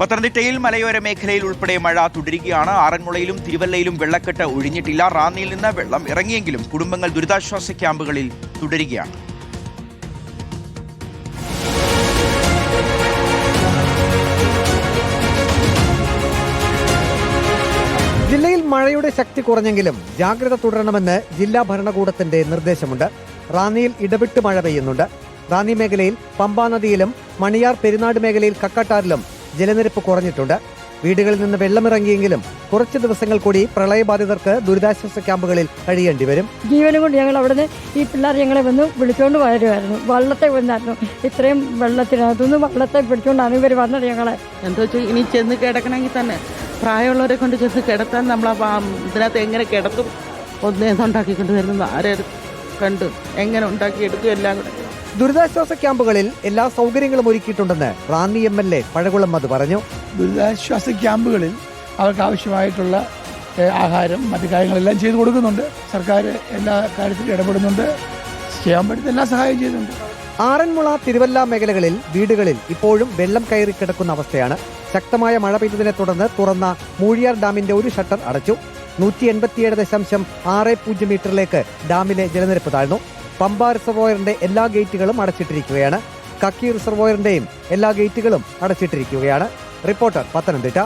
പത്തനംതിട്ടയിൽ മലയോര മേഖലയിൽ ഉൾപ്പെടെ മഴ തുടരുകയാണ്. ആറന്മുളയിലും തിരുവല്ലയിലും വെള്ളക്കെട്ട് ഒഴിഞ്ഞിട്ടില്ല. റാന്നിയിൽ നിന്ന് വെള്ളം ഇറങ്ങിയെങ്കിലും കുടുംബങ്ങൾ ദുരിതാശ്വാസ ക്യാമ്പുകളിൽ തുടരുകയാണ്. ജില്ലയിൽ മഴയുടെ ശക്തി കുറഞ്ഞെങ്കിലും ജാഗ്രത തുടരണമെന്ന് ജില്ലാ ഭരണകൂടത്തിന്റെ നിർദ്ദേശമുണ്ട്. റാന്നിയിൽ ഇടവിട്ട് മഴ പെയ്യുന്നുണ്ട്. റാന്നി മേഖലയിൽ പമ്പാ നദിയിലും മണിയാർ പെരുന്നാട് മേഖലയിൽ കക്കാട്ടാറിലും ജലനിരപ്പ് കുറഞ്ഞിട്ടുണ്ട്. വീടുകളിൽ നിന്ന് വെള്ളമിറങ്ങിയെങ്കിലും കുറച്ച് ദിവസങ്ങൾ കൂടി പ്രളയബാധിതർക്ക് ദുരിതാശ്വാസ ക്യാമ്പുകളിൽ കഴിയേണ്ടി വരും. ജീവനും കൊണ്ട് ഞങ്ങൾ അവിടുന്ന് ഈ പിള്ളേർ ഞങ്ങളെ വന്ന് വിളിച്ചുകൊണ്ട് വരുമായിരുന്നു. വള്ളത്തെ വന്നായിരുന്നു. ഇത്രയും വെള്ളത്തിനകത്തുനിന്ന് വള്ളത്തെ പിടിച്ചുകൊണ്ടാണ് ഇവർ വന്നത്. ഞങ്ങളെ എന്താ വെച്ചാൽ ഇനി ചെന്ന് കിടക്കണമെങ്കിൽ തന്നെ പ്രായമുള്ളവരെ കൊണ്ട് ചെന്ന് കിടത്താൻ നമ്മൾ ഇതിനകത്ത് എങ്ങനെ കിടക്കും? ഒന്നേന്നുണ്ടാക്കിക്കൊണ്ട് വരുന്നത് ആരും കണ്ട് എങ്ങനെ ഉണ്ടാക്കിയെടുക്കും എല്ലാം കൂടെ. ദുരിതാശ്വാസ ക്യാമ്പുകളിൽ എല്ലാ സൗകര്യങ്ങളും ഒരുക്കിയിട്ടുണ്ടെന്ന് റാന്നി MLA പഴകുളം മധു പറഞ്ഞു. ദുരിതാശ്വാസ ക്യാമ്പുകളിൽ അവർക്ക് ആവശ്യമായിട്ടുള്ള ആഹാരം മറ്റു കാര്യങ്ങളെല്ലാം ചെയ്തു കൊടുക്കുന്നുണ്ട്. സർക്കാർ എല്ലാ കാര്യത്തിലും ഇടപെടുന്നുണ്ട്. ചെയ്യാൻ പറ്റുന്ന എല്ലാ സഹായം ചെയ്യുന്നുണ്ട്. ആറന്മുള തിരുവല്ല മേഖലകളിൽ വീടുകളിൽ ഇപ്പോഴും വെള്ളം കയറി കിടക്കുന്ന അവസ്ഥയാണ്. ശക്തമായ മഴ പെയ്തതിനെ തുടർന്ന് തുറന്ന മൂഴിയാർ ഡാമിന്റെ ഒരു ഷട്ടർ അടച്ചു. 187.60 മീറ്ററിലേക്ക് ഡാമിലെ ജലനിരപ്പ് താഴ്ന്നു. പമ്പ റിസർവോയറിന്റെ എല്ലാ ഗേറ്റുകളും അടച്ചിട്ടിരിക്കുകയാണ്. കക്കി റിസർവോയറിന്റെയും എല്ലാ ഗേറ്റുകളും അടച്ചിട്ടിരിക്കുകയാണ്. റിപ്പോർട്ടർ, പത്തനംതിട്ട.